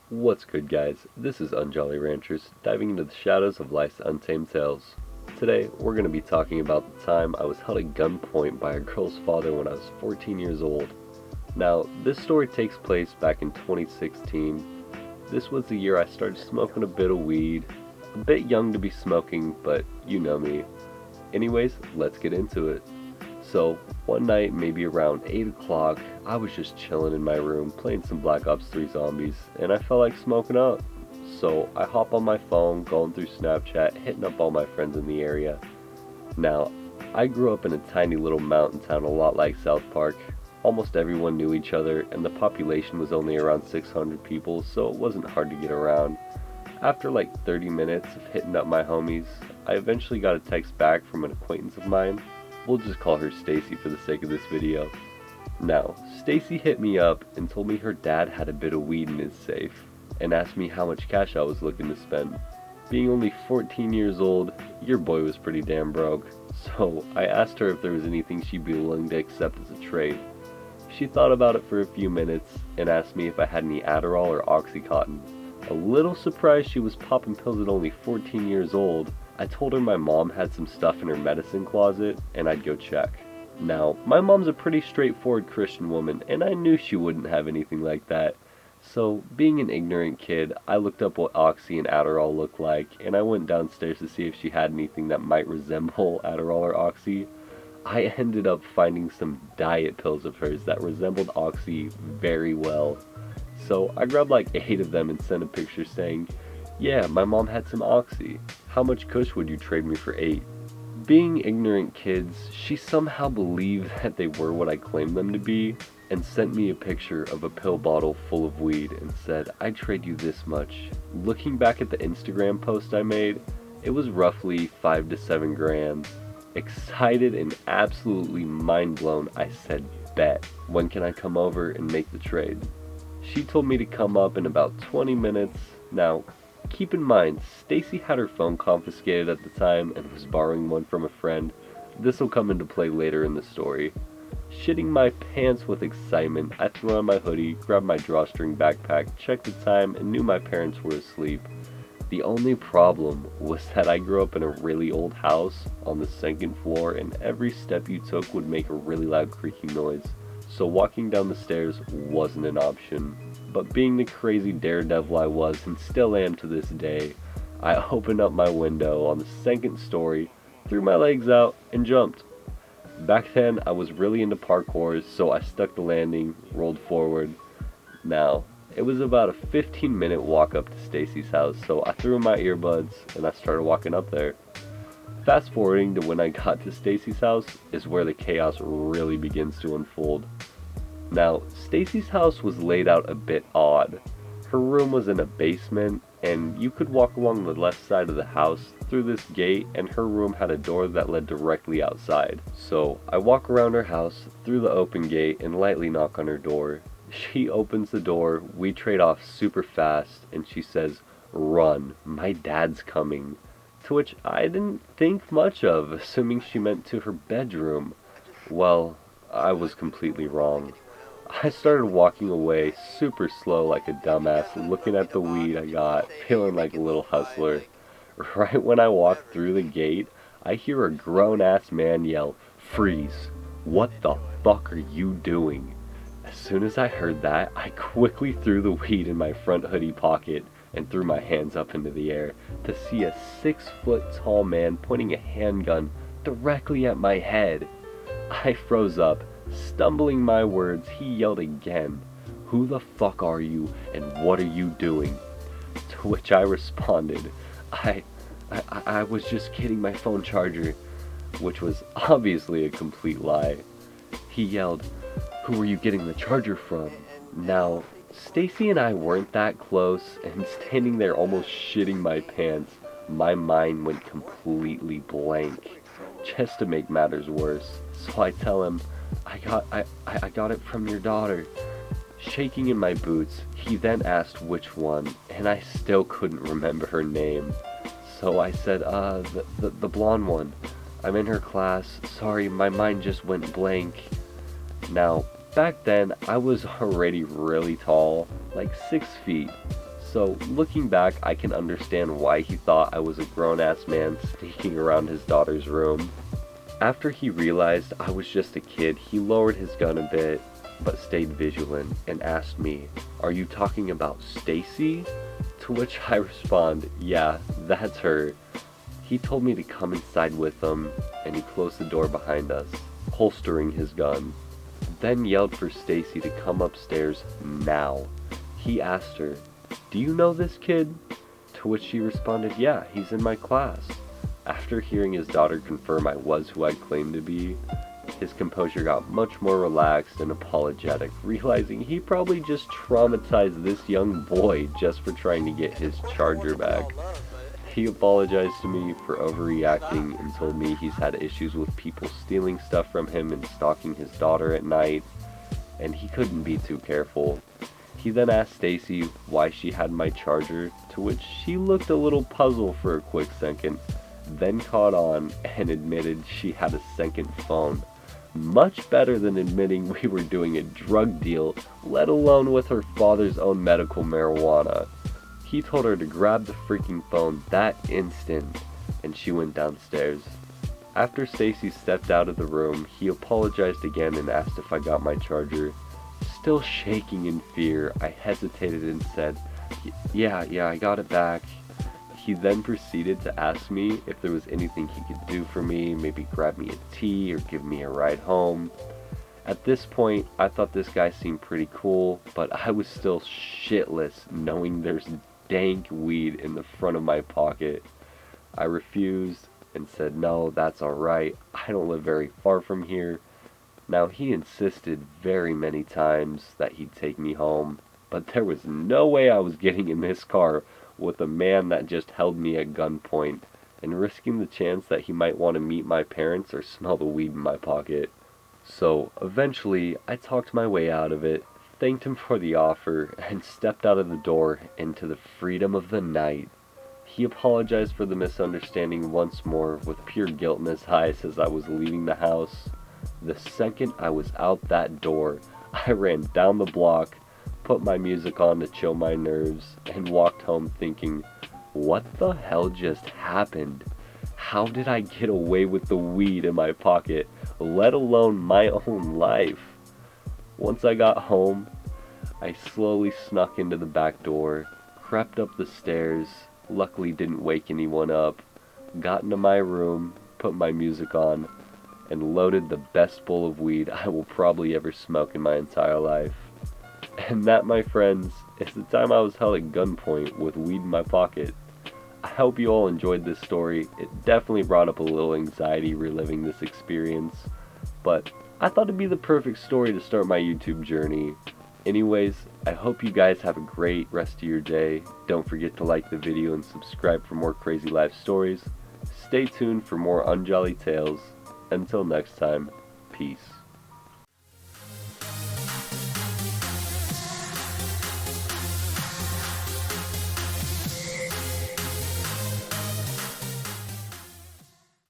What's good, guys? This is Unjolly Ranchers, diving into the shadows of life's untamed tales. Today, we're going to be talking about the time I was held at gunpoint by a girl's father when I was 14 years old. Now, this story takes place back in 2016. This was the year I started smoking a bit of weed. A bit young to be smoking, but you know me. Anyways, let's get into it. So, one night, maybe around 8 o'clock, I was just chilling in my room playing some Black Ops 3 Zombies, and I felt like smoking up. So, I hop on my phone, going through Snapchat, hitting up all my friends in the area. Now, I grew up in a tiny little mountain town a lot like South Park. Almost everyone knew each other, and the population was only around 600 people, so it wasn't hard to get around. After like 30 minutes of hitting up my homies, I eventually got a text back from an acquaintance of mine. We'll just call her Stacy for the sake of this video. Now, Stacy hit me up and told me her dad had a bit of weed in his safe and asked me how much cash I was looking to spend. Being only 14 years old, your boy was pretty damn broke, so I asked her if there was anything she'd be willing to accept as a trade. She thought about it for a few minutes and asked me if I had any Adderall or Oxycontin. A little surprised she was popping pills at only 14 years old, I told her my mom had some stuff in her medicine closet and I'd go check. Now, my mom's a pretty straightforward Christian woman and I knew she wouldn't have anything like that. So, being an ignorant kid, I looked up what Oxy and Adderall looked like and I went downstairs to see if she had anything that might resemble Adderall or Oxy. I ended up finding some diet pills of hers that resembled Oxy very well. So, I grabbed like 8 of them and sent a picture saying, "Yeah, my mom had some Oxy. How much kush would you trade me for 8? Being ignorant kids, she somehow believed that they were what I claimed them to be and sent me a picture of a pill bottle full of weed and said, "I'd trade you this much." Looking back at the Instagram post I made, it was roughly 5 to 7 grand. Excited and absolutely mind blown, I said, "Bet. When can I come over and make the trade?" She told me to come up in about 20 minutes. Now, keep in mind, Stacy had her phone confiscated at the time and was borrowing one from a friend. This will come into play later in the story. Shitting my pants with excitement, I threw on my hoodie, grabbed my drawstring backpack, checked the time, and knew my parents were asleep. The only problem was that I grew up in a really old house on the second floor and every step you took would make a really loud creaking noise. So walking down the stairs wasn't an option. But being the crazy daredevil I was and still am to this day, I opened up my window on the second story, threw my legs out, and jumped. Back then, I was really into parkour, so I stuck the landing, rolled forward. Now, it was about a 15-minute walk up to Stacy's house, so I threw in my earbuds and I started walking up there. Fast forwarding to when I got to Stacy's house is where the chaos really begins to unfold. Now, Stacy's house was laid out a bit odd. Her room was in a basement, and you could walk along the left side of the house through this gate, and her room had a door that led directly outside. So, I walk around her house, through the open gate, and lightly knock on her door. She opens the door, we trade off super fast, and she says, "Run, my dad's coming." To which I didn't think much of, assuming she meant to her bedroom. Well, I was completely wrong. I started walking away super slow like a dumbass, looking at the weed I got, feeling like a little hustler. Right when I walked through the gate, I hear a grown-ass man yell, "Freeze! What the fuck are you doing?" As soon as I heard that, I quickly threw the weed in my front hoodie pocket and threw my hands up into the air to see a 6-foot-tall man pointing a handgun directly at my head. I froze up. Stumbling my words, he yelled again, "Who the fuck are you and what are you doing?" To which I responded, I was just getting my phone charger," which was obviously a complete lie. He yelled, "Who are you getting the charger from?" Now, Stacy and I weren't that close, and standing there almost shitting my pants, my mind went completely blank. Just to make matters worse, so I tell him, I got it from your daughter." Shaking in my boots, he then asked which one, and I still couldn't remember her name. So I said, the blonde one. I'm in her class. Sorry, my mind just went blank." Now, back then, I was already really tall, like 6 feet. So, looking back, I can understand why he thought I was a grown-ass man sneaking around his daughter's room. After he realized I was just a kid, he lowered his gun a bit, but stayed vigilant and asked me, "Are you talking about Stacy?" To which I respond, "Yeah, that's her." He told me to come inside with him, and he closed the door behind us, holstering his gun. Then yelled for Stacy to come upstairs now. He asked her, "Do you know this kid?" To which she responded, "Yeah, he's in my class." After hearing his daughter confirm I was who I claimed to be, his composure got much more relaxed and apologetic, realizing he probably just traumatized this young boy just for trying to get his charger back. He apologized to me for overreacting and told me he's had issues with people stealing stuff from him and stalking his daughter at night, and he couldn't be too careful. He then asked Stacy why she had my charger, to which she looked a little puzzled for a quick second, then caught on and admitted she had a second phone. Much better than admitting we were doing a drug deal, let alone with her father's own medical marijuana. He told her to grab the freaking phone that instant, and she went downstairs. After Stacy stepped out of the room, he apologized again and asked if I got my charger. Still shaking in fear, I hesitated and said, yeah, I got it back." He then proceeded to ask me if there was anything he could do for me, maybe grab me a tea or give me a ride home. At this point, I thought this guy seemed pretty cool, but I was still shitless knowing there's dank weed in the front of my pocket. I refused and said, "No, that's alright, I don't live very far from here." Now, he insisted very many times that he'd take me home, but there was no way I was getting in this car with a man that just held me at gunpoint and risking the chance that he might want to meet my parents or smell the weed in my pocket. So, eventually, I talked my way out of it, thanked him for the offer, and stepped out of the door into the freedom of the night. He apologized for the misunderstanding once more with pure guilt in his eyes as I was leaving the house. The second I was out that door, I ran down the block, put my music on to chill my nerves, and walked home thinking, what the hell just happened? How did I get away with the weed in my pocket, let alone my own life? Once I got home, I slowly snuck into the back door, crept up the stairs, luckily didn't wake anyone up, got into my room, put my music on, and loaded the best bowl of weed I will probably ever smoke in my entire life. And that, my friends, is the time I was held at gunpoint with weed in my pocket. I hope you all enjoyed this story. It definitely brought up a little anxiety reliving this experience, but I thought it'd be the perfect story to start my YouTube journey. Anyways, I hope you guys have a great rest of your day. Don't forget to like the video and subscribe for more crazy life stories. Stay tuned for more unjolly tales. Until next time, peace.